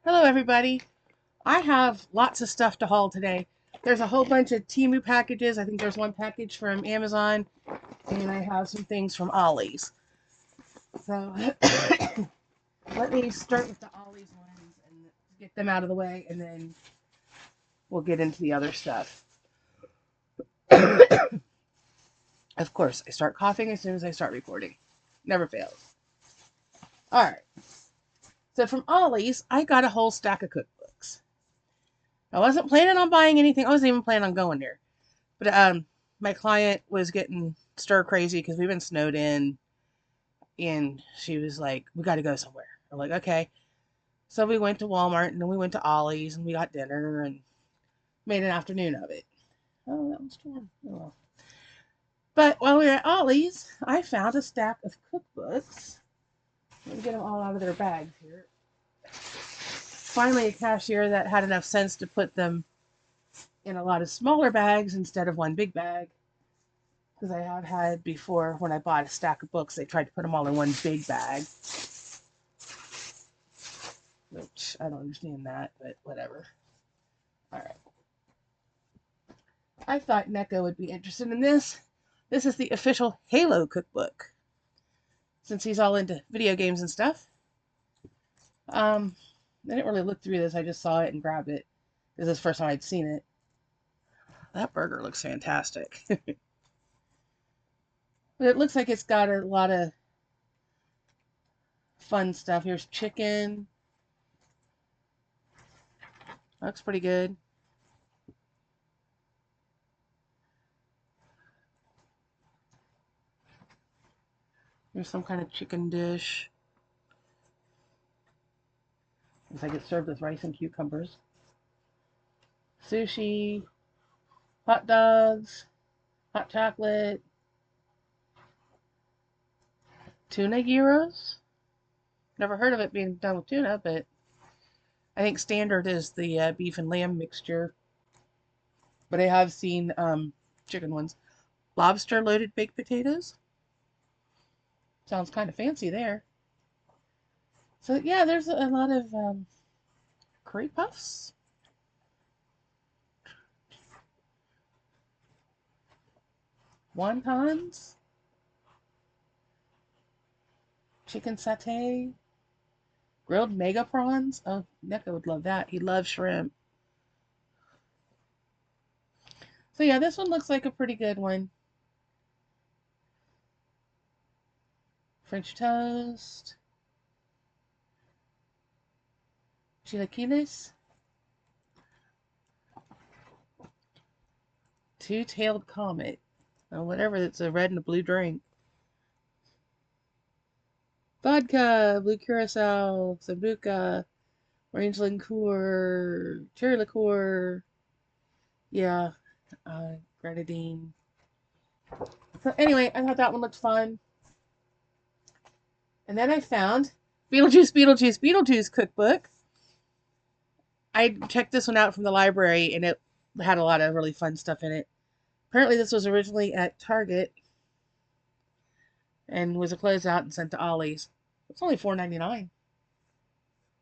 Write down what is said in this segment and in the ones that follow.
Hello, everybody. I have lots of stuff to haul today. There's a whole bunch of Temu packages. I think there's one package from Amazon, and I have some things from Ollie's. So let me start with the Ollie's ones and get them out of the way, and then we'll get into the other stuff. Of course, I start coughing as soon as I start recording. Never fails. All right. So from Ollie's, I got a whole stack of cookbooks. I wasn't planning on buying anything. I wasn't even planning on going there. But my client was getting stir crazy because we've been snowed in, and she was like, "We got to go somewhere." I'm like, "Okay." So we went to Walmart, and then we went to Ollie's, and we got dinner and made an afternoon of it. Oh, that was fun. Oh, well. But while we were at Ollie's, I found a stack of cookbooks. Let me get them all out of their bags here. Finally, a cashier that had enough sense to put them in a lot of smaller bags instead of one big bag. Because I have had before when I bought a stack of books, they tried to put them all in one big bag, which I don't understand that, but whatever. All right. I thought Neko would be interested in this. This is the official Halo cookbook, since he's all into video games and stuff. I didn't really look through this. I just saw it and grabbed it. This is the first time I'd seen it. That burger looks fantastic. But it looks like it's got a lot of fun stuff. Here's chicken. Looks pretty good. Here's some kind of chicken dish. Looks like it's served with rice and cucumbers. Sushi, hot dogs, hot chocolate, tuna gyros. Never heard of it being done with tuna, but I think standard is the beef and lamb mixture. But I have seen chicken ones. Lobster loaded baked potatoes. Sounds kind of fancy there. So yeah, there's a lot of curry puffs, wontons, chicken satay, grilled mega prawns. Oh, Neko would love that. He loves shrimp. So yeah, this one looks like a pretty good one. French toast, chilaquiles, two-tailed comet, or whatever. It's a red and a blue drink. Vodka, blue curacao, sambuca, orange liqueur, cherry liqueur. Yeah, grenadine. So anyway, I thought that one looked fun. And then I found Beetlejuice cookbook. I checked this one out from the library, and it had a lot of really fun stuff in it. Apparently, this was originally at Target and was a closeout and sent to Ollie's. It's only $4.99.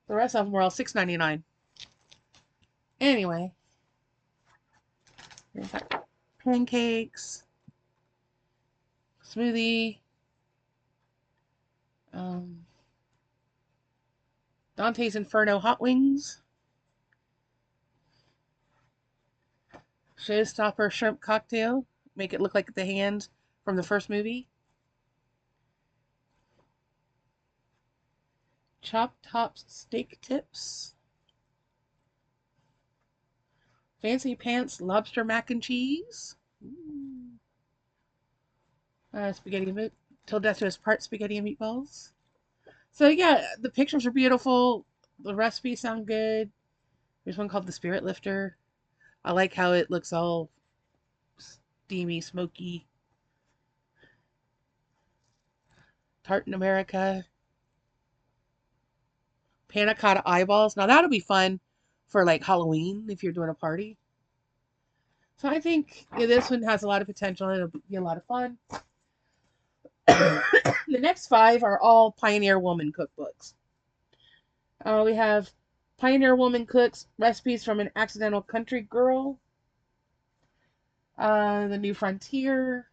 The rest of them were all $6.99. Anyway, here's that pancakes, smoothie, um, Dante's Inferno hot wings, Showstopper shrimp cocktail. Make it look like the hand from the first movie. Chopped tops steak tips. Fancy pants lobster mac and cheese. Ooh. Spaghetti meat. Till death do us part spaghetti and meatballs. So yeah, the pictures are beautiful. The recipes sound good. There's one called the Spirit Lifter. I like how it looks all steamy, smoky. Tart in America. Panna cotta eyeballs. Now that'll be fun for like Halloween if you're doing a party. So I think yeah, this one has a lot of potential. It'll be a lot of fun. The next five are all Pioneer Woman cookbooks. We have Pioneer Woman Cooks Recipes from an Accidental Country Girl. The New Frontier.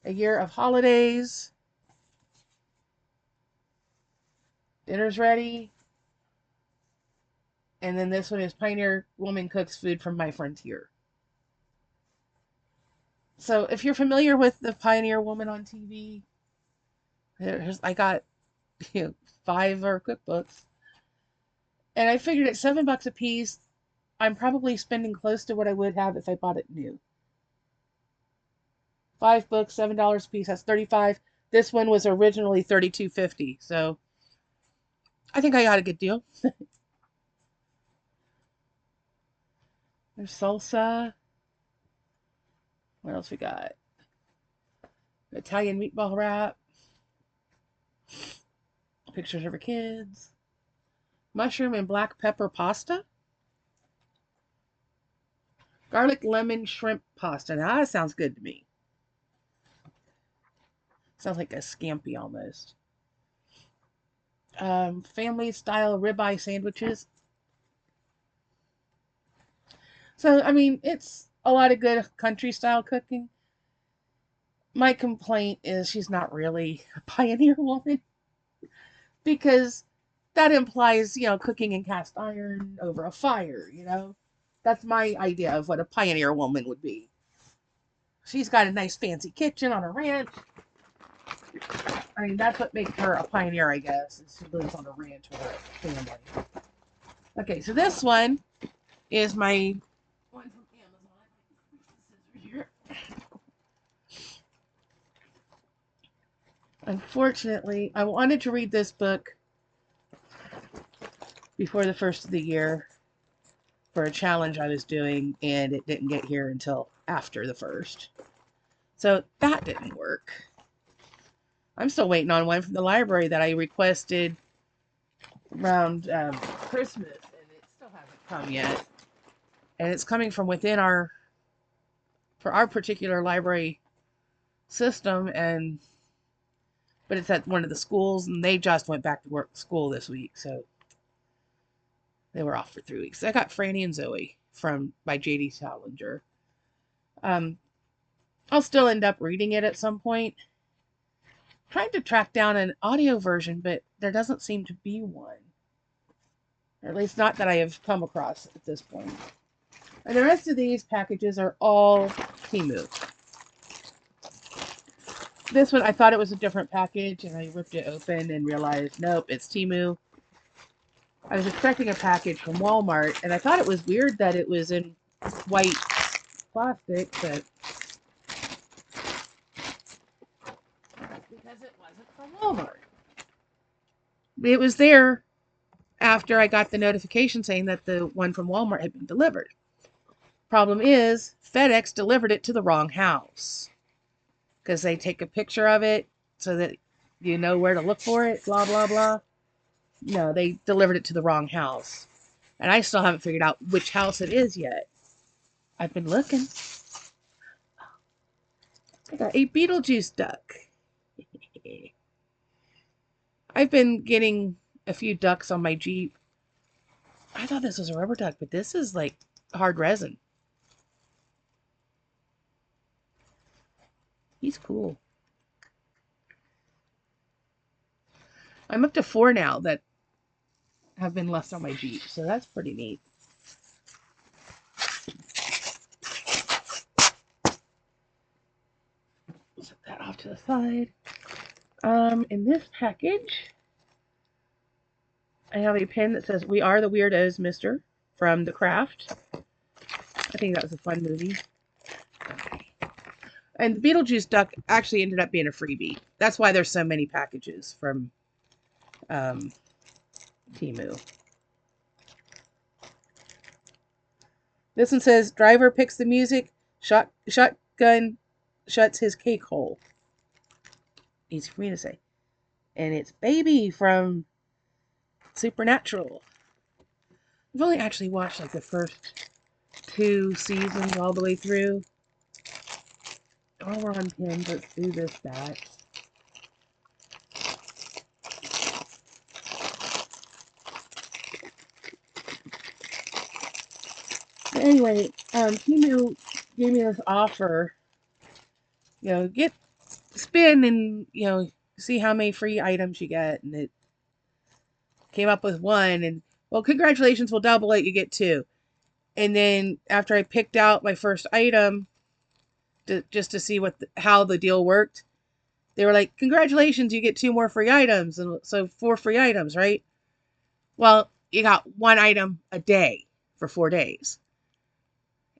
A Year of Holidays. Dinner's Ready. And then this one is Pioneer Woman Cooks Food from My Frontier. So if you're familiar with the Pioneer Woman on TV, I got 5 of her cookbooks. And I figured at $7 a piece, I'm probably spending close to what I would have if I bought it new. 5 books, $7 a piece, that's $35. This one was originally $32.50, so I think I got a good deal. There's salsa. What else we got? Italian meatball wrap. Pictures of her kids. Mushroom and black pepper pasta. Garlic lemon shrimp pasta. Now that sounds good to me. Sounds like a scampi almost. Family style ribeye sandwiches. So, I mean, it's a lot of good country style cooking. My complaint is she's not really a pioneer woman because that implies, cooking in cast iron over a fire, That's my idea of what a pioneer woman would be. She's got a nice fancy kitchen on a ranch. I mean, that's what makes her a pioneer, I guess. Is she lives on a ranch with her family. Okay, so this one is my one from Amazon. Unfortunately, I wanted to read this book before the first of the year for a challenge I was doing, and it didn't get here until after the first. So that didn't work. I'm still waiting on one from the library that I requested around Christmas, and it still hasn't come yet. And it's coming from within for our particular library system, but it's at one of the schools, and they just went back to school this week, so they were off for 3 weeks. I got Franny and Zoe by J.D. Salinger. I'll still end up reading it at some point. Trying to track down an audio version, but there doesn't seem to be one. Or at least not that I have come across at this point. And the rest of these packages are all Temu. This one, I thought it was a different package, and I ripped it open and realized, nope, it's Temu. I was expecting a package from Walmart, and I thought it was weird that it was in white plastic, but because it wasn't from Walmart. It was there after I got the notification saying that the one from Walmart had been delivered. Problem is, FedEx delivered it to the wrong house. Because they take a picture of it so that you know where to look for it, blah, blah, blah. No, they delivered it to the wrong house. And I still haven't figured out which house it is yet. I've been looking. I got a Beetlejuice duck. I've been getting a few ducks on my Jeep. I thought this was a rubber duck, but this is like hard resin. He's cool. I'm up to 4 now that have been left on my Jeep, so that's pretty neat. Set that off to the side. In this package, I have a pen that says, "We are the weirdos, mister," from The Craft. I think that was a fun movie. And the Beetlejuice duck actually ended up being a freebie. That's why there's so many packages from Temu. This one says, "Driver picks the music, shotgun shuts his cake hole." Easy for me to say. And it's Baby from Supernatural. I've only actually watched like the first 2 seasons all the way through. While we're on pins, let's do this back. anyway, Temu gave me this offer. Get spin and see how many free items you get, and it came up with one. And well, congratulations, we'll double it. You get two. And then after I picked out my first item, just to see how the deal worked, they were like, "Congratulations, you get two more free items." And so 4 free items, right? Well, you got one item a day for 4 days.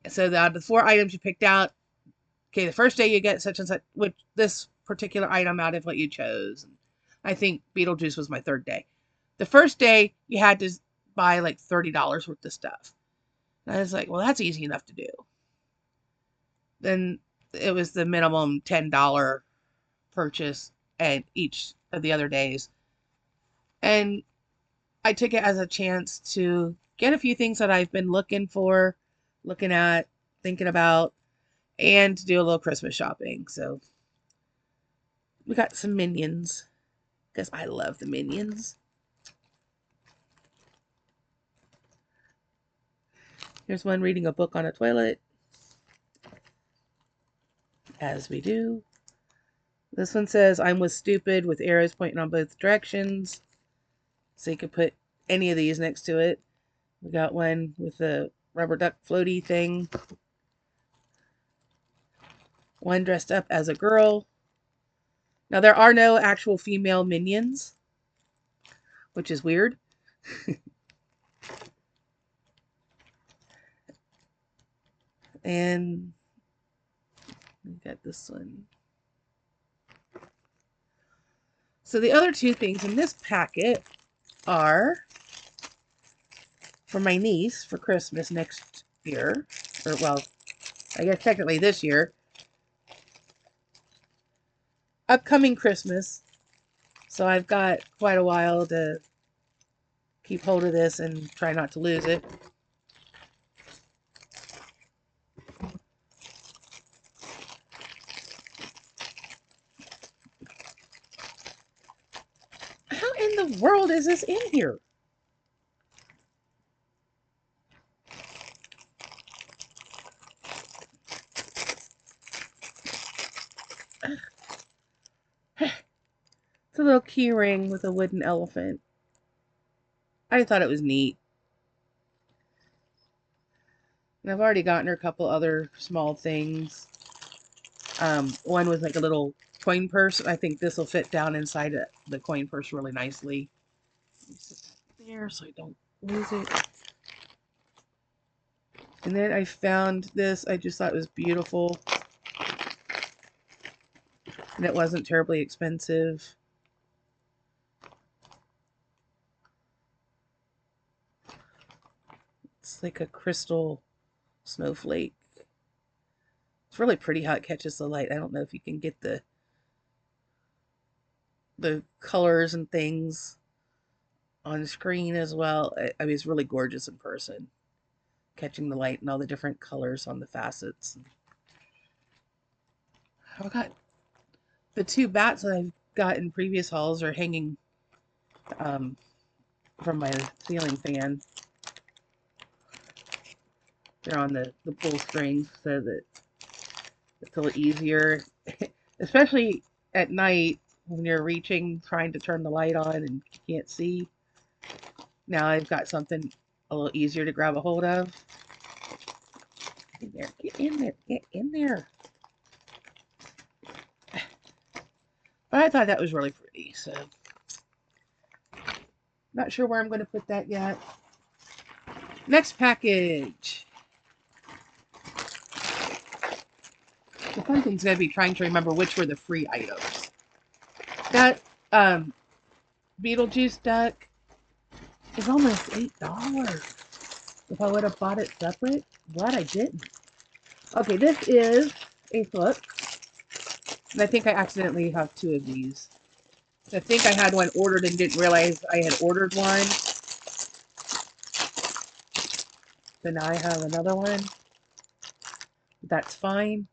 So the 4 items you picked out, okay, the first day you get such and such, which this particular item out of what you chose. And I think Beetlejuice was my third day. The first day you had to buy like $30 worth of stuff. And I was like, well, that's easy enough to do. Then it was the minimum $10 purchase and each of the other days. And I took it as a chance to get a few things that I've been looking at, thinking about, and to do a little Christmas shopping. So we got some Minions because I love the Minions. Here's one reading a book on a toilet, as we do. This one says, "I'm with stupid," with arrows pointing on both directions. So you could put any of these next to it. We got one with a rubber duck floaty thing. One dressed up as a girl. Now, there are no actual female Minions, which is weird. And we got this one. So the other two things in this packet are for my niece for Christmas next year. Or, well, I guess technically this year. Upcoming Christmas. So I've got quite a while to keep hold of this and try not to lose it. How in the world is this in here? It's a little key ring with a wooden elephant. I thought it was neat. And I've already gotten her a couple other small things. One was like a little coin purse. I think this will fit down inside the coin purse really nicely. Let me set that there so I don't lose it. And then I found this. I just thought it was beautiful. And it wasn't terribly expensive. It's like a crystal snowflake. It's really pretty how it catches the light. I don't know if you can get the colors and things on the screen as well. I mean, it's really gorgeous in person, catching the light and all the different colors on the facets. I've got the 2 bats that I've got in previous hauls are hanging from my ceiling fan. They're on the pull string so that it's a little easier, especially at night when you're reaching, trying to turn the light on and you can't see. Now I've got something a little easier to grab a hold of. Get in there, get in there. But I thought that was really pretty, so not sure where I'm going to put that yet. Next package. The fun thing's going to be trying to remember which were the free items. That Beetlejuice duck is almost $8. If I would have bought it separate, glad I didn't. Okay, this is a book. And I think I accidentally have 2 of these. I think I had one ordered and didn't realize I had ordered one. So now I have another one. That's fine.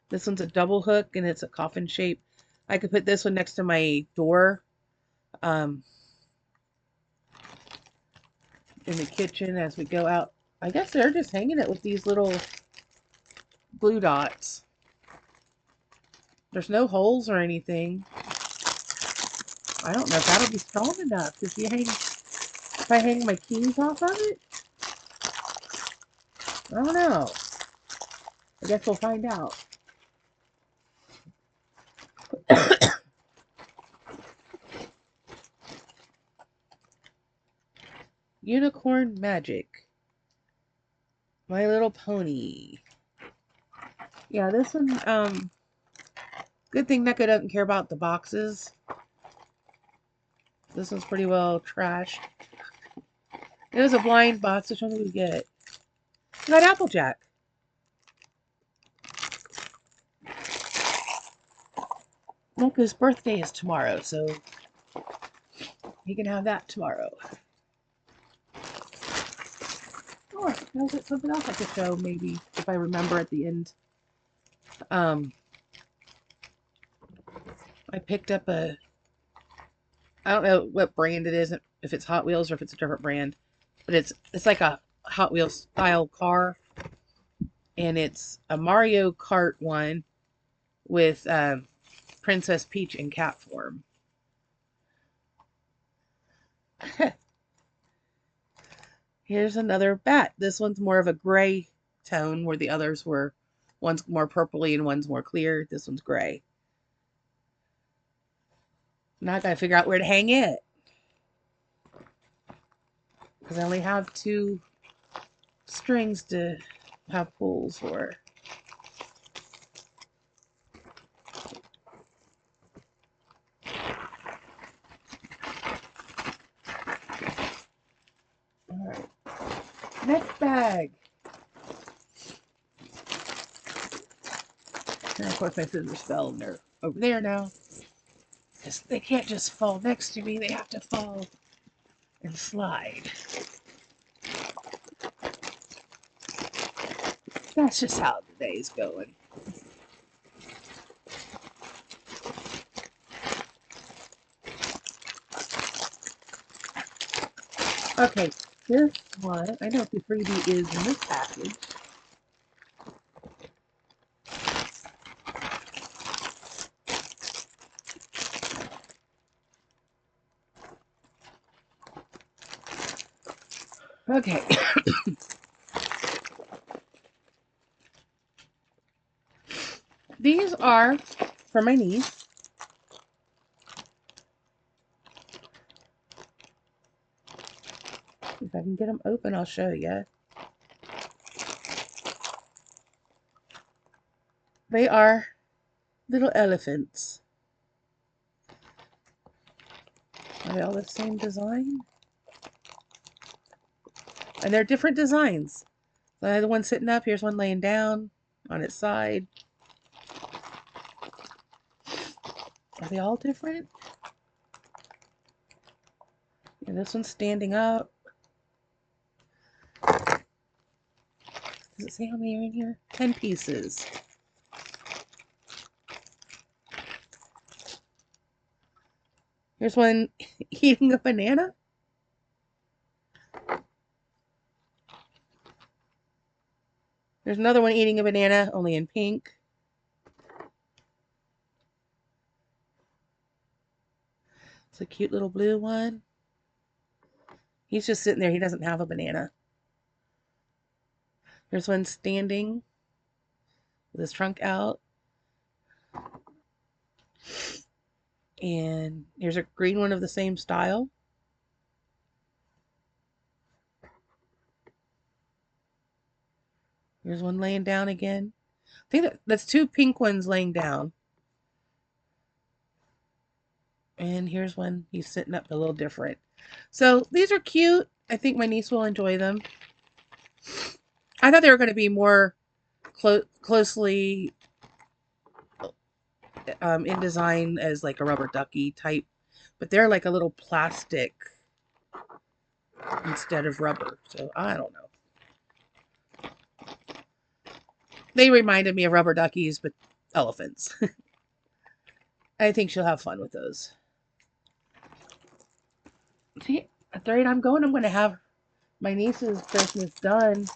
This one's a double hook and it's a coffin shape. I could put this one next to my door in the kitchen as we go out I guess they're just hanging it with these little glue dots. There's no holes or anything. I don't know if that'll be strong enough. If I hang my keys off of it? I don't know. I guess we'll find out. Unicorn Magic. My Little Pony. Yeah, this one, good thing NECA doesn't care about the boxes. This one's pretty well trashed. It was a blind box. Which one did we get? We got Applejack. NECA's birthday is tomorrow, so he can have that tomorrow. Or is it something else I could show, maybe, if I remember at the end. I picked up I don't know what brand it is, if it's Hot Wheels or if it's a different brand, but it's like a Hot Wheels style car, and it's a Mario Kart one with Princess Peach in cat form. Here's another bat. This one's more of a gray tone, where the others were, one's more purpley and one's more clear. This one's gray. Now I gotta figure out where to hang it, because I only have 2 strings to have pulls for. Alright. Next bag. And of course my scissors fell and they're over there now. Because they can't just fall next to me, they have to fall and slide. That's just how the day's going. Okay, this one, I know what the freebie is in this package. Okay. These are for my niece. If I can get them open, I'll show you. They are little elephants. Are they all the same design? And they're different designs. The one sitting up, here's one laying down on its side. Are they all different? Yeah, this one's standing up. Does it say how many are in here? 10 pieces. Here's one eating a banana. There's another one eating a banana, only in pink. It's a cute little blue one. He's just sitting there. He doesn't have a banana. There's one standing with his trunk out. And here's a green one of the same style. Here's one laying down again. I think that's 2 pink ones laying down. And here's one. He's sitting up a little different. So these are cute. I think my niece will enjoy them. I thought they were going to be more closely in design as like a rubber ducky type. But they're like a little plastic instead of rubber. So I don't know. They reminded me of rubber duckies, but elephants. I think she'll have fun with those. See, at the rate I'm going to have My niece's Christmas done.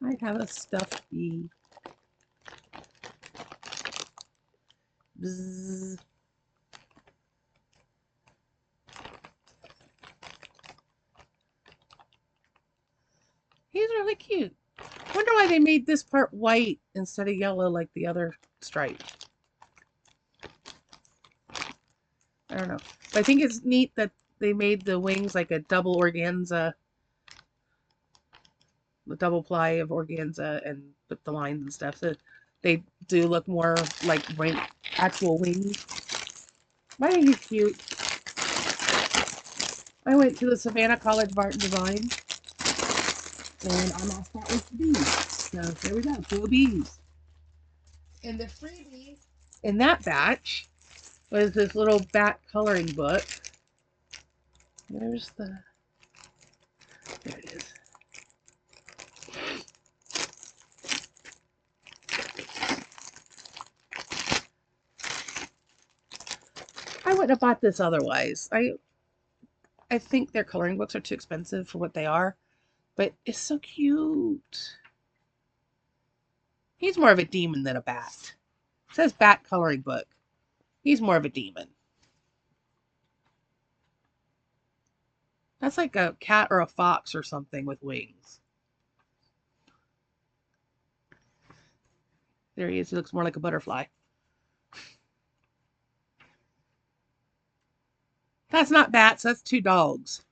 I have a stuffed bee. Bzzz. He's really cute. Wonder why they made this part white instead of yellow like the other stripe. I don't know. But I think it's neat that they made the wings like a double organza, the double ply of organza, and with the lines and stuff. So they do look more like actual wings. I think he's cute. I went to the Savannah College of Art and Design, and our mascot was the bees. So there we go, go bees. And the freebie in that batch was this little bat coloring book. There's the, there it is. I wouldn't have bought this otherwise. I think their coloring books are too expensive for what they are, but it's so cute. He's more of a demon than a bat. It says bat coloring book. He's more of a demon. That's like a cat or a fox or something with wings. There he is. He looks more like a butterfly. That's not bats. That's two dogs.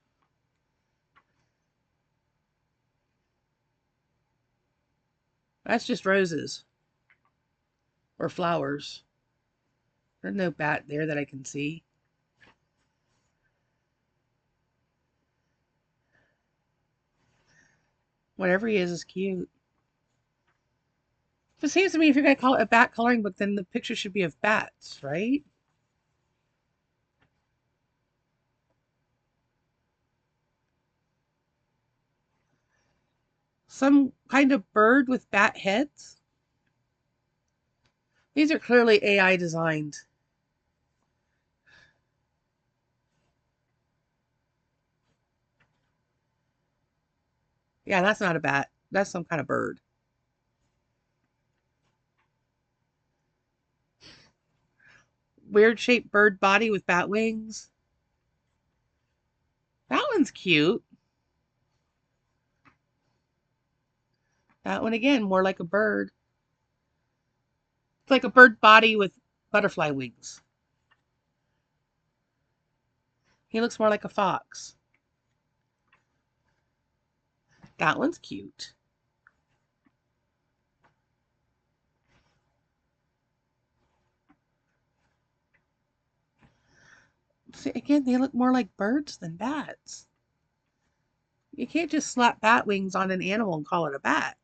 That's just roses. Or flowers. There's no bat there that I can see. Whatever he is cute. It seems to me if you're going to call it a bat coloring book, then the picture should be of bats, right? Some kind of bird with bat heads? These are clearly AI designed. Yeah, that's not a bat. That's some kind of bird. Weird shaped bird body with bat wings. That one's cute. That one again, more like a bird. It's like a bird body with butterfly wings. He looks more like a fox. That one's cute. See, again, they look more like birds than bats. You can't just slap bat wings on an animal and call it a bat.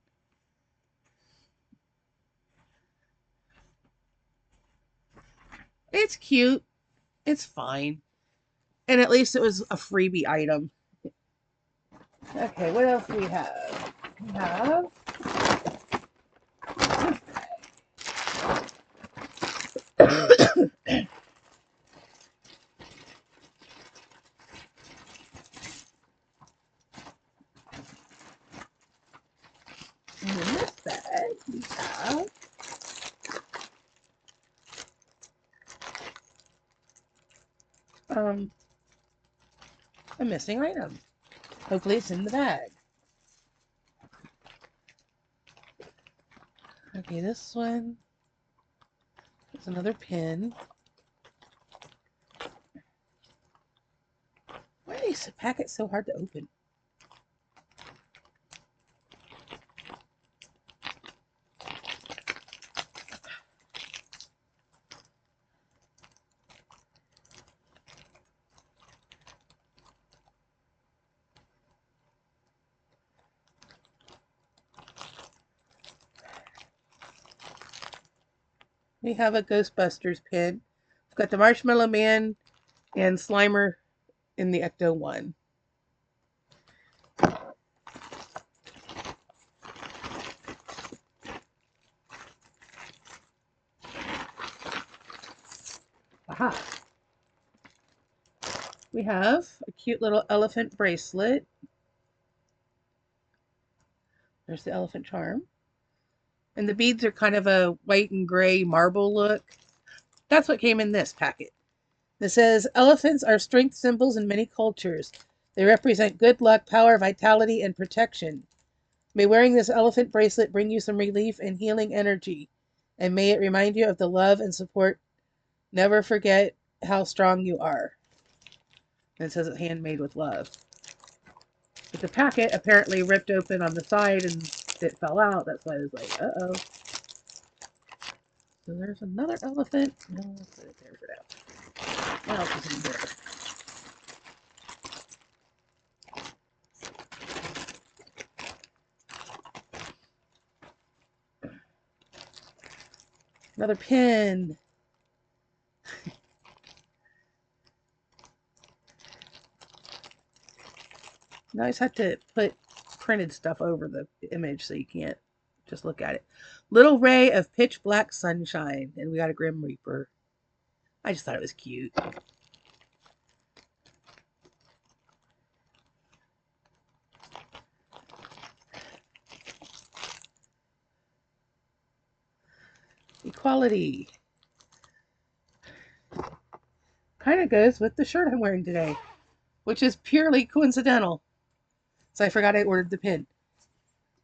It's cute. It's fine. And at least it was a freebie item. Okay, what else do we have? We have in this bag we have a missing item. Hopefully it's in the bag. Okay, this one is another pin. Why are these packets so hard to open? We have a Ghostbusters pin. We've got the Marshmallow Man and Slimer in the Ecto 1. we have a cute little elephant bracelet. There's the elephant charm. And the beads are kind of a white and gray marble look. That's what came in this packet. It says, elephants are strength symbols in many cultures. They represent good luck, power, vitality, and protection. May wearing this elephant bracelet bring you some relief and healing energy. And may it remind you of the love and support. Never forget how strong you are. And it says it's handmade with love. But the packet apparently ripped open on the side and it fell out. That's why I was like, uh-oh. So there's another elephant. No, let's put it there for now. What else is in here? Another pin. Now I just have to put printed stuff over the image so you can't just look at it. Little ray of pitch black sunshine. And we got a Grim Reaper. I just thought it was cute. Equality. Kind of goes with the shirt I'm wearing today, which is purely coincidental. So I forgot I ordered the pin.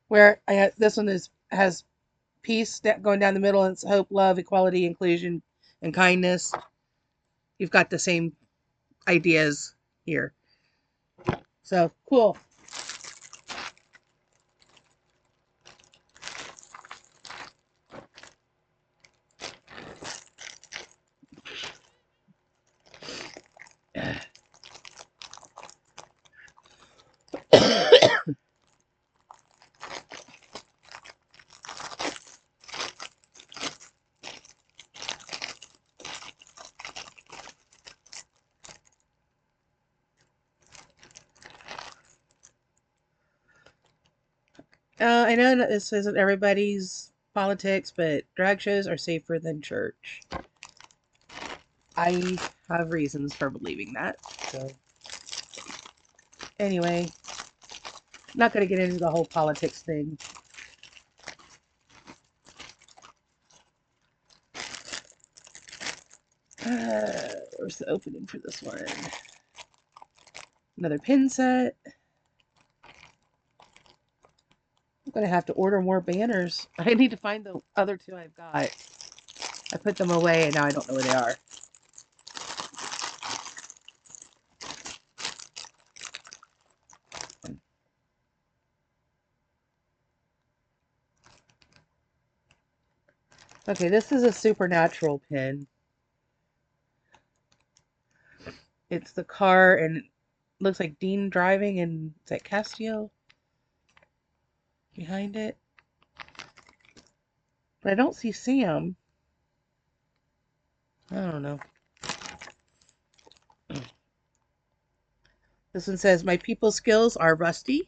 Where I had, this one has peace going down the middle, and it's hope, love, equality, inclusion, and kindness. You've got the same ideas here. So cool. I know that this isn't everybody's politics, but drag shows are safer than church. I have reasons for believing that. So, anyway, not going to get into the whole politics thing. Where's the opening for this one? Another pin set. I'm going to have to order more banners. I need to find the other two I've got. I put them away and now I don't know where they are. Okay, this is a supernatural pin. It's the car and it looks like Dean driving, and is that Castillo behind it? But I don't see Sam. I don't know. This one says, my people skills are rusty.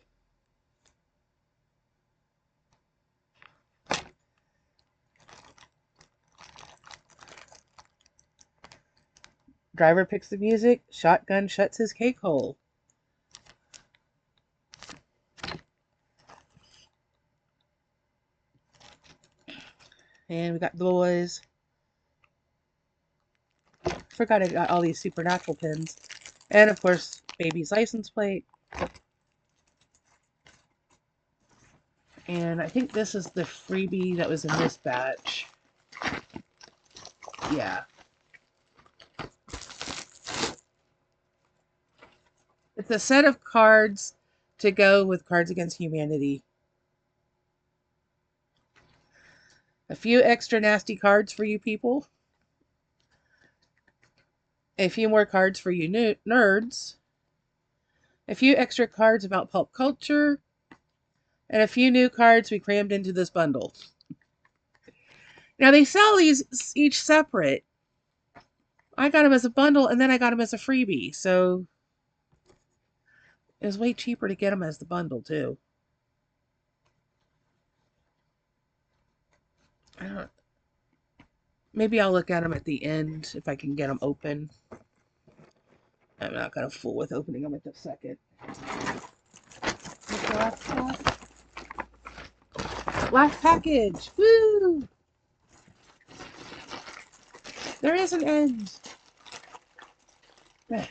Driver picks the music. Shotgun shuts his cake hole. And we got the boys. Forgot I got all these supernatural pins. And of course, baby's license plate. And I think this is the freebie that was in this batch. Yeah. It's a set of cards to go with Cards Against Humanity. A few extra nasty cards for you people. A few more cards for you nerds. A few extra cards about pulp culture. And a few new cards we crammed into this bundle. Now they sell these each separate. I got them as a bundle and then I got them as a freebie. So it was way cheaper to get them as the bundle too. Maybe I'll look at them at the end if I can get them open. I'm not gonna fool with opening them at the second. What's the last package. Woo! There is an end. There.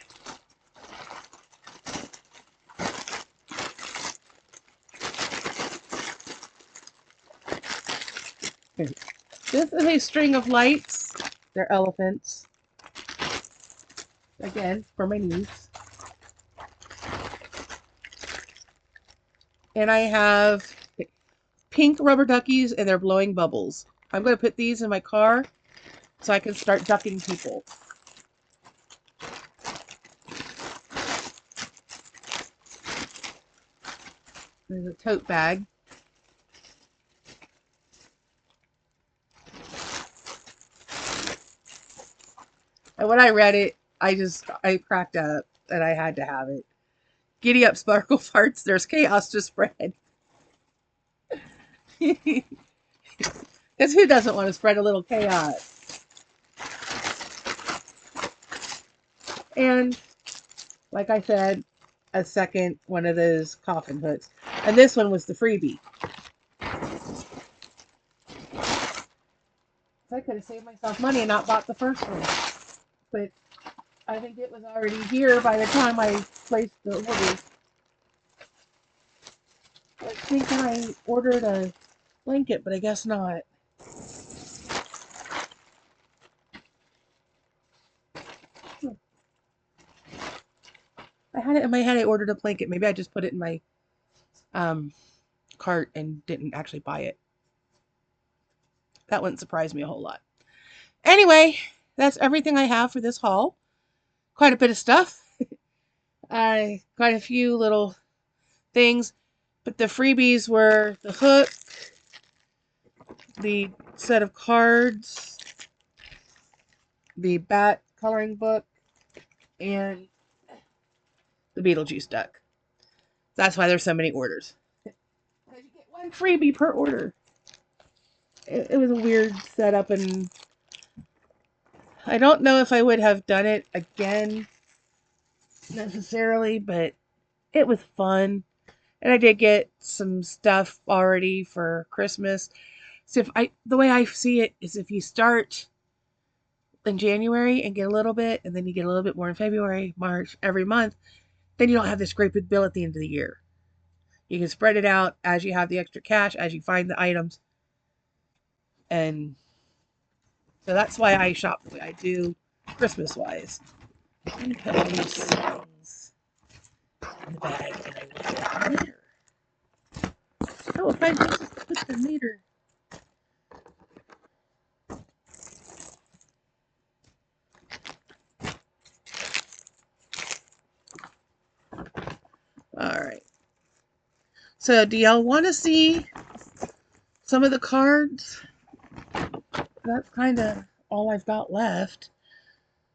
This is a string of lights. They're elephants. Again, for my niece. And I have pink rubber duckies and they're blowing bubbles. I'm going to put these in my car so I can start ducking people. There's a tote bag. And when I read it, I cracked up and I had to have it. Giddy up, sparkle farts. There's chaos to spread. Because who doesn't want to spread a little chaos? And like I said, a second one of those coffin hooks. And this one was the freebie. So I could have saved myself money and not bought the first one. But I think it was already here by the time I placed the order. I was thinking I ordered a blanket, but I guess not. I had it in my head I ordered a blanket. Maybe I just put it in my cart and didn't actually buy it. That wouldn't surprise me a whole lot. Anyway, that's everything I have for this haul. Quite a bit of stuff. Quite a few little things. But the freebies were the hook, the set of cards, the bat coloring book, and the Beetlejuice duck. That's why there's so many orders. Because you get one freebie per order. It was a weird setup, and I don't know if I would have done it again necessarily, but it was fun. And I did get some stuff already for Christmas. So the way I see it is if you start in January and get a little bit, and then you get a little bit more in February, March, every month, then you don't have this great big bill at the end of the year. You can spread it out as you have the extra cash, as you find the items. And so that's why I shop the way I do Christmas-wise. Let me put all these things in the bag and I will get them later. Oh, if I just put them later. Alright. So, do y'all want to see some of the cards? That's kind of all I've got left.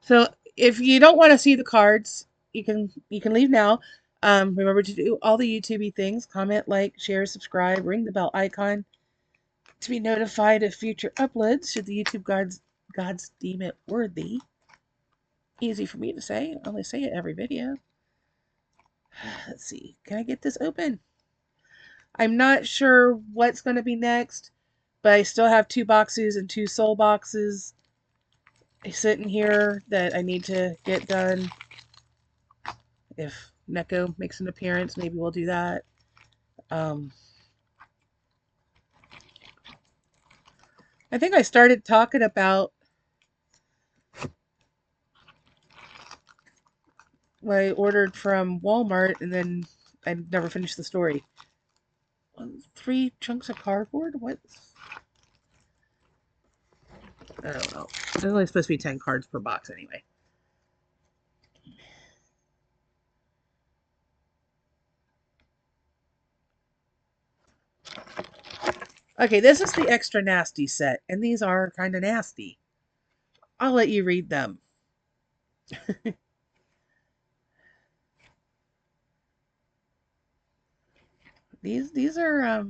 So, if you don't want to see the cards, you can leave now. Remember to do all the YouTubey things. Comment, like, share, subscribe, ring the bell icon to be notified of future uploads should the YouTube gods deem it worthy. Easy for me to say. I only say it every video. Let's see. Can I get this open? I'm not sure what's going to be next, but I still have 2 boxes and 2 soul boxes sitting here that I need to get done. If Neko makes an appearance, maybe we'll do that. I think I started talking about what I ordered from Walmart, and then I never finished the story. 3 chunks of cardboard? What? I don't know. There's only supposed to be 10 cards per box anyway. Okay, this is the extra nasty set, and these are kind of nasty. I'll let you read them. These are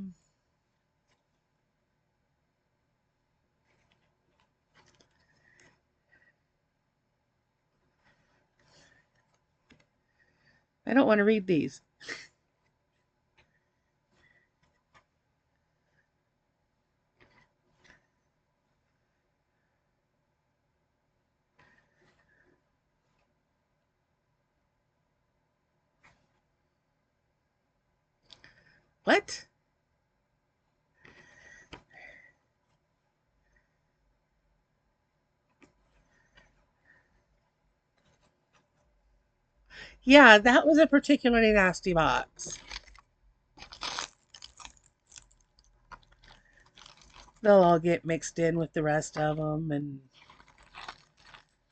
I don't want to read these. What? Yeah, that was a particularly nasty box. They'll all get mixed in with the rest of them, and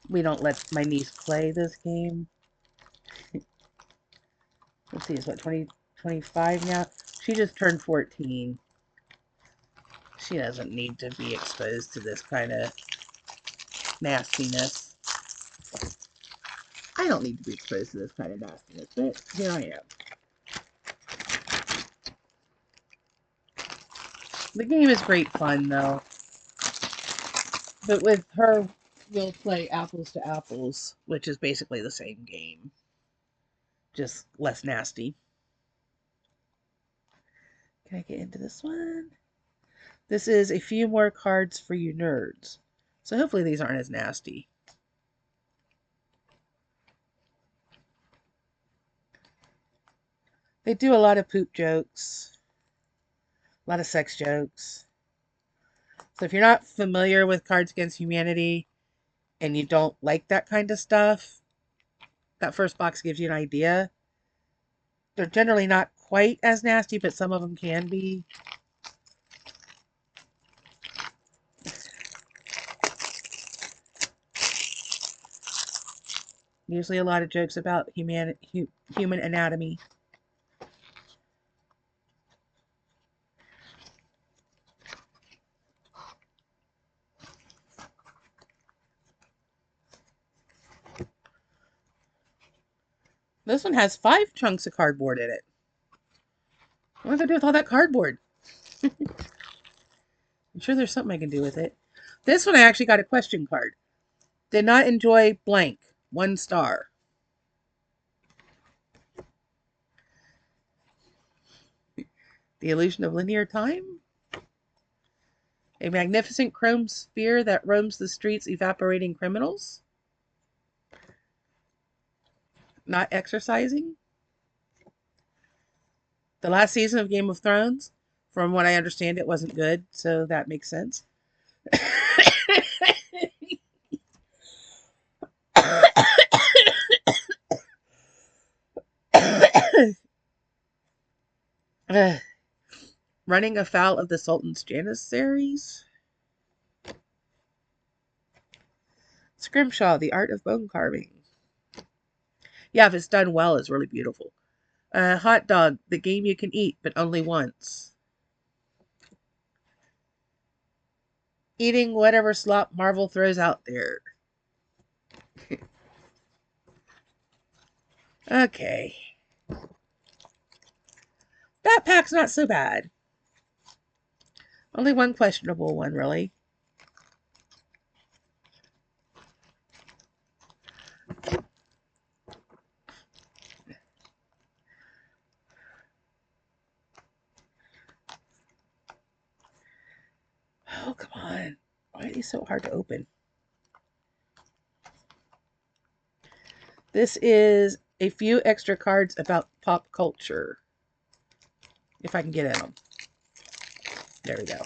we don't let my niece play this game. Let's see, it's what, 25 now? She just turned 14. She doesn't need to be exposed to this kind of nastiness. I don't need to be exposed to this kind of nastiness, but here I am. The game is great fun, though. But with her, we'll play apples to apples, which is basically the same game, just less nasty. Can I get into this one? This is a few more cards for you nerds. So hopefully these aren't as nasty. They do a lot of poop jokes, a lot of sex jokes. So if you're not familiar with Cards Against Humanity and you don't like that kind of stuff, that first box gives you an idea. They're generally not quite as nasty, but some of them can be. Usually a lot of jokes about human anatomy. This one has 5 chunks of cardboard in it. What do I do with all that cardboard? I'm sure there's something I can do with it. This one I actually got a question card. Did not enjoy blank. 1 star. The illusion of linear time? A magnificent chrome sphere that roams the streets evaporating criminals? Not exercising? The last season of Game of Thrones? From what I understand, it wasn't good, so that makes sense. Running afoul of the Sultan's Janissaries? Scrimshaw, The Art of Bone Carving. Yeah, if it's done well, it's really beautiful. Hot Dog, the game you can eat, but only once. Eating whatever slop Marvel throws out there. Okay. That pack's not so bad. Only one questionable one, really. Oh, come on. Why are these so hard to open? This is a few extra cards about pop culture. If I can get in them. There we go.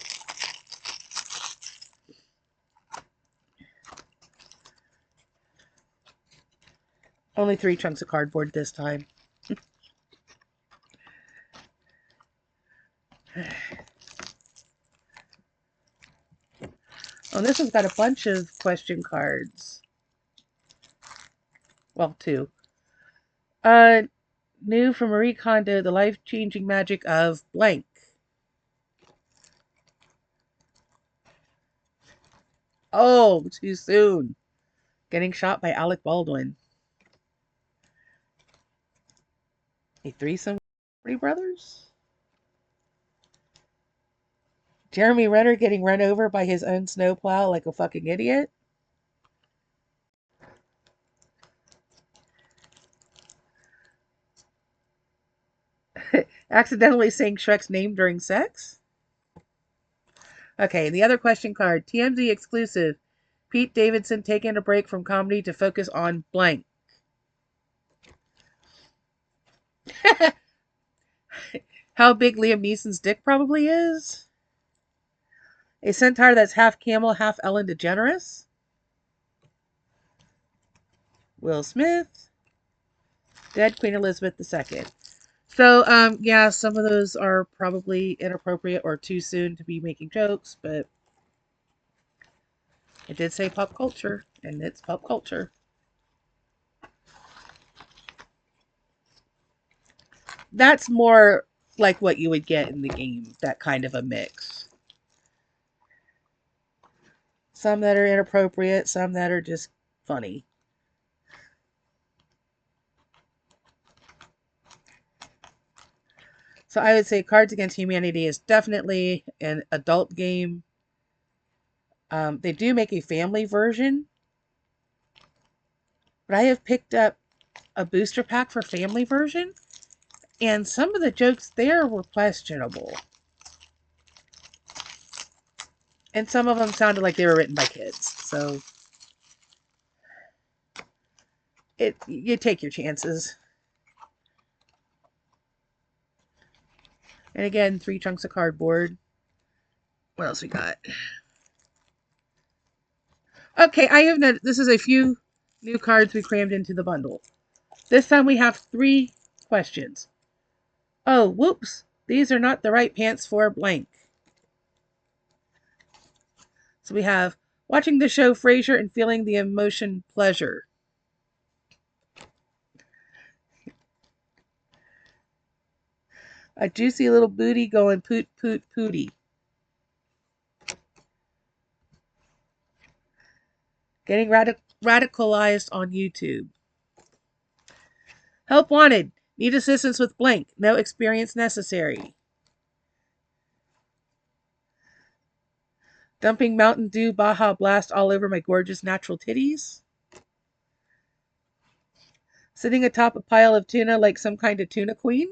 Only 3 chunks of cardboard this time. Oh, this one's got a bunch of question cards. Well, 2. New from Marie Kondo, The Life-Changing Magic of Blank. Oh, too soon. Getting shot by Alec Baldwin. A threesome with brothers? Jeremy Renner getting run over by his own snowplow like a fucking idiot? Accidentally saying Shrek's name during sex? Okay, the other question card. TMZ exclusive. Pete Davidson taking a break from comedy to focus on blank. How big Liam Neeson's dick probably is? A centaur that's half camel, half Ellen DeGeneres? Will Smith? Dead Queen Elizabeth II. So, yeah, some of those are probably inappropriate or too soon to be making jokes, but it did say pop culture, and it's pop culture. That's more like what you would get in the game, that kind of a mix. Some that are inappropriate, some that are just funny. So I would say Cards Against Humanity is definitely an adult game. They do make a family version, but I have picked up a booster pack for family version, and some of the jokes there were questionable. And some of them sounded like they were written by kids. So you take your chances. And again, 3 chunks of cardboard. What else we got? Okay, I have noticed this is a few new cards we crammed into the bundle. This time we have 3 questions. Oh, whoops. These are not the right pants for blank. So we have watching the show Frasier and feeling the emotion pleasure. A juicy little booty going poot poot pooty. Getting radicalized on YouTube. Help wanted. Need assistance with blank. No experience necessary. Dumping Mountain Dew Baja Blast all over my gorgeous natural titties. Sitting atop a pile of tuna like some kind of tuna queen.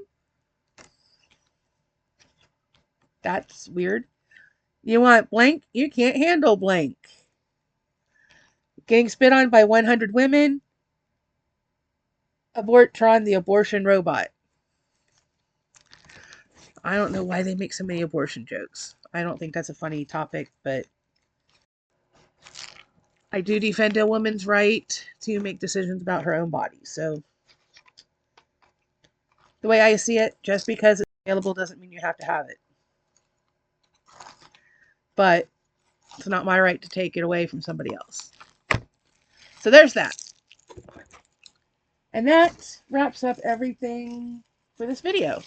That's weird. You want blank? You can't handle blank. Getting spit on by 100 women. Abortron the abortion robot. I don't know why they make so many abortion jokes. I don't think that's a funny topic, but I do defend a woman's right to make decisions about her own body. So the way I see it, just because it's available doesn't mean you have to have it. But it's not my right to take it away from somebody else. So there's that. And that wraps up everything for this video.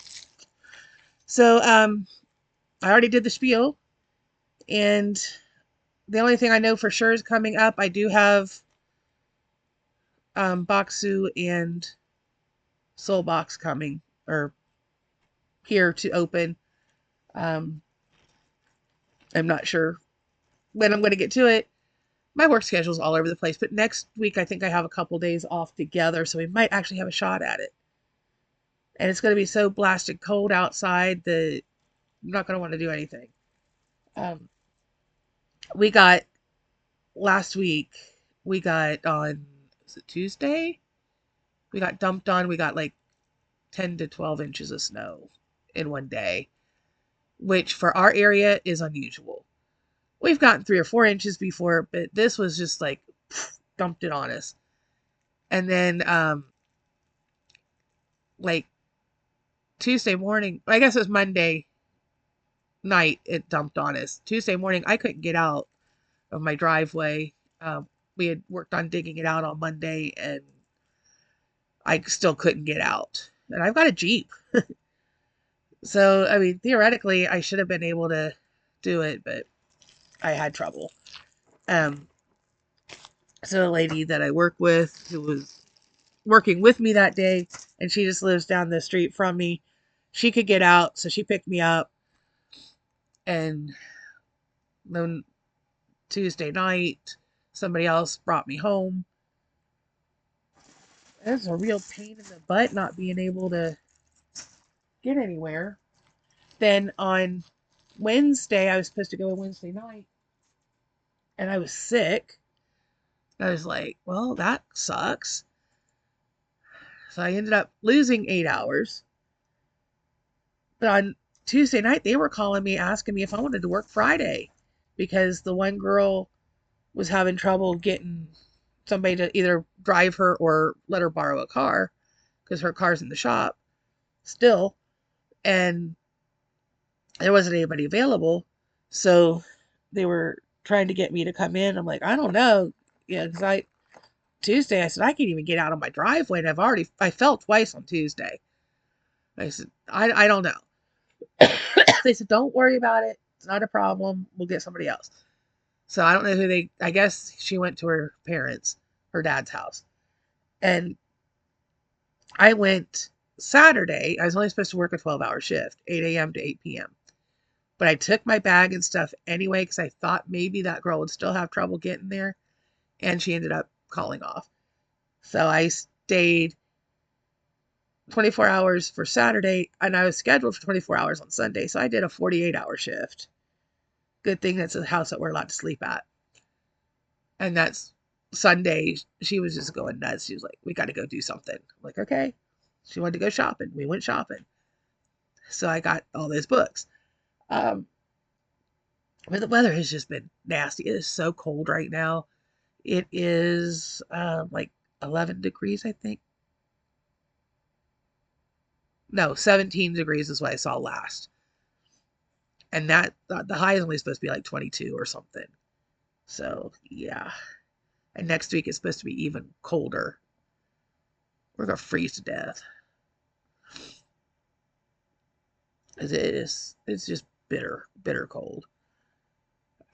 So I already did the spiel, and the only thing I know for sure is coming up. I do have Boxu and Soulbox coming, or here to open. I'm not sure when I'm going to get to it. My work schedule is all over the place, but next week I think I have a couple days off together, so we might actually have a shot at it. And it's going to be so blasted cold outside that I'm not going to want to do anything. We got last week, we got on, was it Tuesday? We got dumped on. We got like 10 to 12 inches of snow in one day, which for our area is unusual. We've gotten 3 or 4 inches before, but this was just like dumped it on us. And then like Tuesday morning, I guess it was Monday night, it dumped on us. Tuesday morning, I couldn't get out of my driveway. We had worked on digging it out on Monday, and I still couldn't get out. And I've got a Jeep. So, I mean, theoretically, I should have been able to do it, but I had trouble. So a lady that I work with, who was working with me that day, and she just lives down the street from me, she could get out, so she picked me up. And then Tuesday night, somebody else brought me home. It's a real pain in the butt not being able to get anywhere. Then on Wednesday, I was supposed to go on Wednesday night, and I was sick. I was like, well, that sucks. So I ended up losing 8 hours. But on Tuesday night, they were calling me asking me if I wanted to work Friday because the one girl was having trouble getting somebody to either drive her or let her borrow a car because her car's in the shop still. And there wasn't anybody available. So they were trying to get me to come in. I'm like, I don't know. Yeah, because Tuesday, I said, I can't even get out of my driveway. And I fell twice on Tuesday. I said, I don't know. They said, don't worry about it. It's not a problem. We'll get somebody else. So I don't know I guess she went to her parents, her dad's house. And I went Saturday. I was only supposed to work a 12-hour shift, 8 a.m. to 8 p.m. But I took my bag and stuff anyway because I thought maybe that girl would still have trouble getting there. And she ended up calling off. So I stayed 24 hours for Saturday, and I was scheduled for 24 hours on Sunday. So I did a 48-hour shift. Good thing that's a house that we're allowed to sleep at. And that's Sunday. She was just going nuts. She was like, we got to go do something. I'm like, okay. She wanted to go shopping. We went shopping. So I got all those books. But the weather has just been nasty. It is so cold right now. It is like 11 degrees, I think. No, 17 degrees is what I saw last. And that the high is only supposed to be like 22 or something. So, yeah. And next week it's supposed to be even colder. We're going to freeze to death. It's just bitter, bitter cold.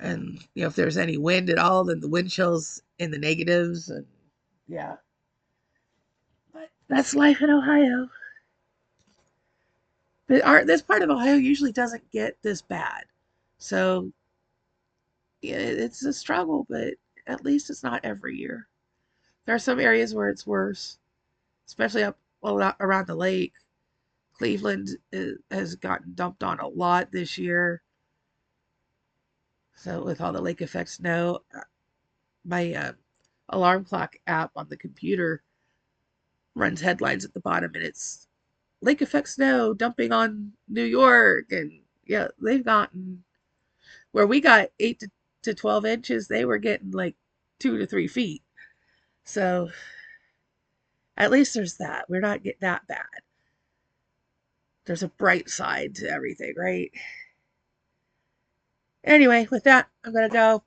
And, if there's any wind at all, then the wind chill's in the negatives. And, yeah. But that's life in Ohio. But this part of Ohio usually doesn't get this bad. So, yeah, it's a struggle, but at least it's not every year. There are some areas where it's worse, especially up around the lake. Cleveland has gotten dumped on a lot this year. So with all the lake effect snow, my alarm clock app on the computer runs headlines at the bottom, and it's lake effect snow dumping on New York, and yeah, they've gotten where we got 8 to 12 inches. They were getting like 2 to 3 feet. So at least there's that. We're not getting that bad. There's a bright side to everything, right? Anyway, with that, I'm gonna go.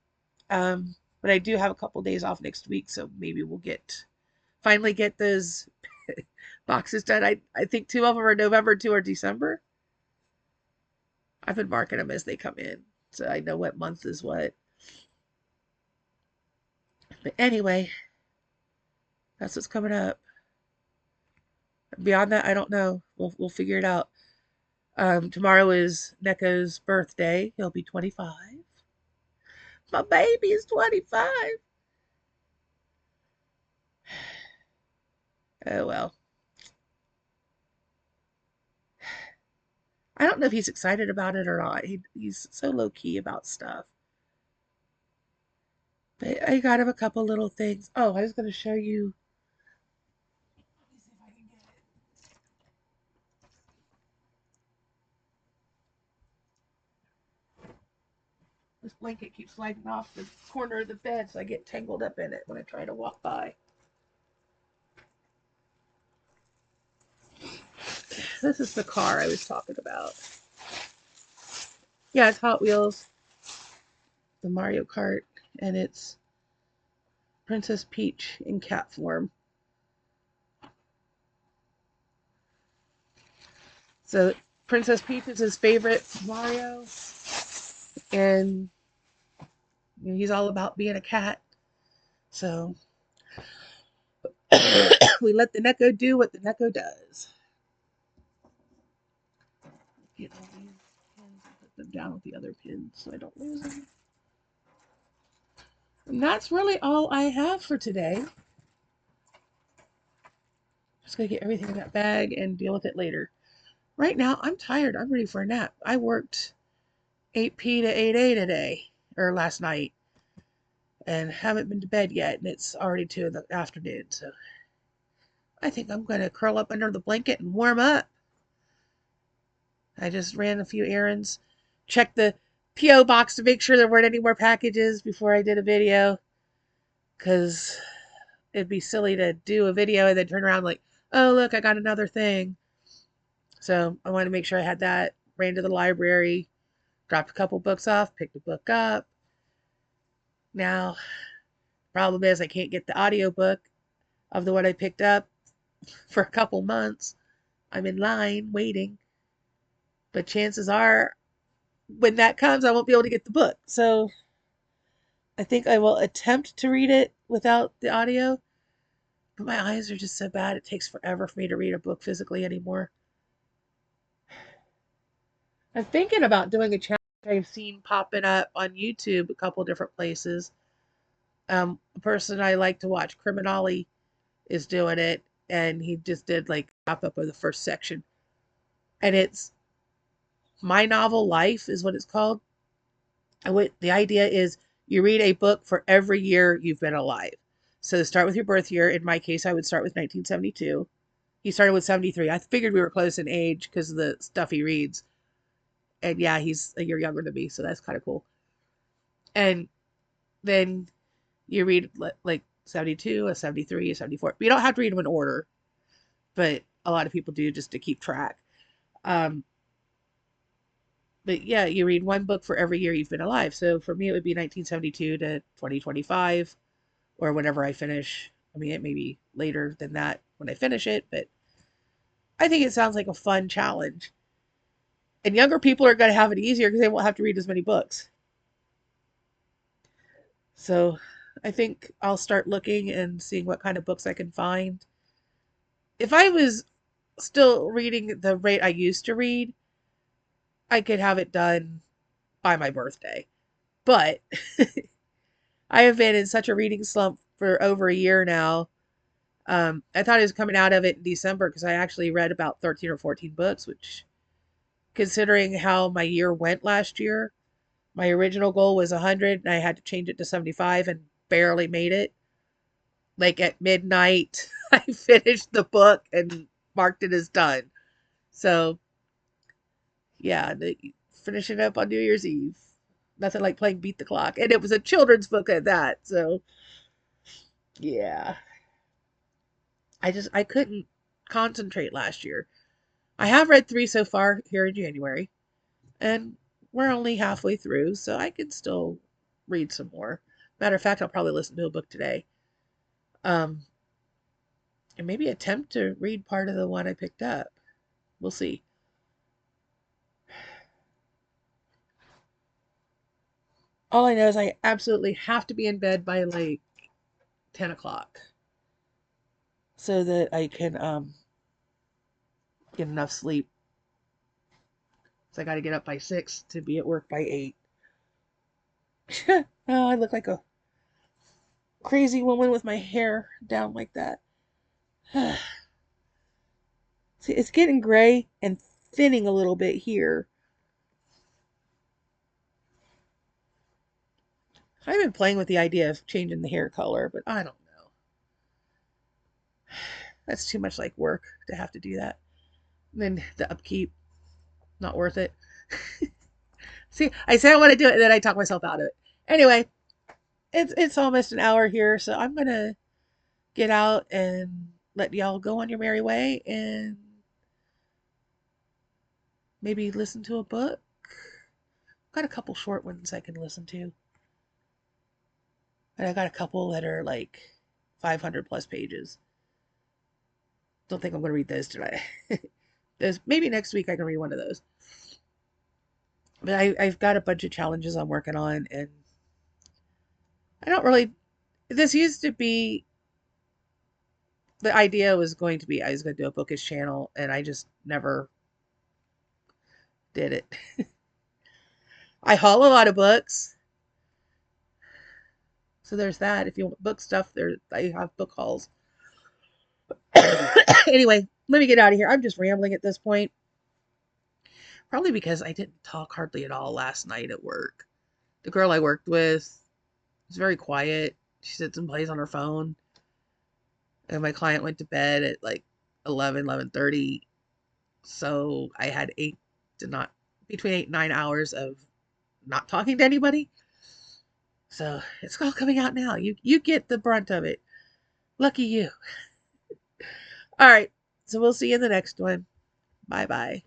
But I do have a couple days off next week, so maybe we'll finally get those boxes done. I think 2 of them are November, 2 are December. I've been marking them as they come in, so I know what month is what. But anyway, that's what's coming up. Beyond that, I don't know. We'll figure it out. Tomorrow is Neko's birthday. He'll be 25. My baby is 25. Oh well. I don't know if he's excited about it or not. He's so low key about stuff. But I got him a couple little things. Oh, I was going to show you. Let me see if I can get it. This blanket keeps sliding off the corner of the bed, so I get tangled up in it when I try to walk by. This is the car I was talking about. Yeah, it's Hot Wheels, the Mario Kart, and it's Princess Peach in cat form. So Princess Peach is his favorite Mario, and he's all about being a cat. So we let the Neko do what the Neko does. Get all these pins and put them down with the other pins so I don't lose them. And that's really all I have for today. Just gonna get everything in that bag and deal with it later. Right now, I'm tired. I'm ready for a nap. I worked 8 p to 8 a today, or last night, and haven't been to bed yet, and it's already 2 in the afternoon, so I think I'm going to curl up under the blanket and warm up. I just ran a few errands, checked the P.O. box to make sure there weren't any more packages before I did a video, because it'd be silly to do a video and then turn around like, oh, look, I got another thing. So I wanted to make sure I had that. Ran to the library, dropped a couple books off, picked a book up. Now, problem is I can't get the audiobook of the one I picked up for a couple months. I'm in line waiting. But chances are when that comes, I won't be able to get the book. So I think I will attempt to read it without the audio. But my eyes are just so bad, it takes forever for me to read a book physically anymore. I'm thinking about doing a challenge I've seen popping up on YouTube a couple different places. A person I like to watch, Ollie, is doing it, and he just did like a wrap up of the first section. And it's My Novel Life is what it's called. And the idea is you read a book for every year you've been alive. So start with your birth year. In my case, I would start with 1972. He started with 73. I figured we were close in age because of the stuff he reads. And yeah, he's a year younger than me, so that's kind of cool. And then you read like 72, a 73, a 74. You don't have to read them in order, but a lot of people do just to keep track. Um, but yeah, you read one book for every year you've been alive. So for me, it would be 1972 to 2025 or whenever I finish. I mean, it may be later than that when I finish it, but I think it sounds like a fun challenge. And younger people are going to have it easier because they won't have to read as many books. So I think I'll start looking and seeing what kind of books I can find. If I was still reading the rate I used to read, I could have it done by my birthday. But I have been in such a reading slump for over a year now. I thought I was coming out of it in December because I actually read about 13 or 14 books, which, considering how my year went last year, my original goal was 100 and I had to change it to 75 and barely made it. Like at midnight, I finished the book and marked it as done. So, yeah, finishing up on New Year's Eve. Nothing like playing Beat the Clock. And it was a children's book at that. So, yeah. I couldn't concentrate last year. I have read 3 so far here in January, and we're only halfway through, so I can still read some more. Matter of fact, I'll probably listen to a book today. Um, and maybe attempt to read part of the one I picked up. We'll see. All I know is I absolutely have to be in bed by like 10 o'clock so that I can get enough sleep. So I got to get up by 6 to be at work by 8. Oh, I look like a crazy woman with my hair down like that. See, it's getting gray and thinning a little bit here. I've been playing with the idea of changing the hair color, but I don't know. That's too much like work to have to do that. And then the upkeep, not worth it. See, I say I want to do it, and then I talk myself out of it. Anyway, it's almost an hour here, so I'm gonna get out and let y'all go on your merry way and maybe listen to a book. Got a couple short ones I can listen to. And I got a couple that are like 500 plus pages. Don't think I'm going to read those today. Maybe next week I can read one of those. But I've got a bunch of challenges I'm working on, and I don't really. This used to be. The idea was going to be I was going to do a bookish channel, and I just never did it. I haul a lot of books. So there's that. If you want book stuff, I have book hauls. Anyway, let me get out of here. I'm just rambling at this point. Probably because I didn't talk hardly at all last night at work. The girl I worked with was very quiet. She sits and plays on her phone. And my client went to bed at like 11:30. So I had between 8 and 9 hours of not talking to anybody. So it's all coming out now. You get the brunt of it. Lucky you. All right. So we'll see you in the next one. Bye bye.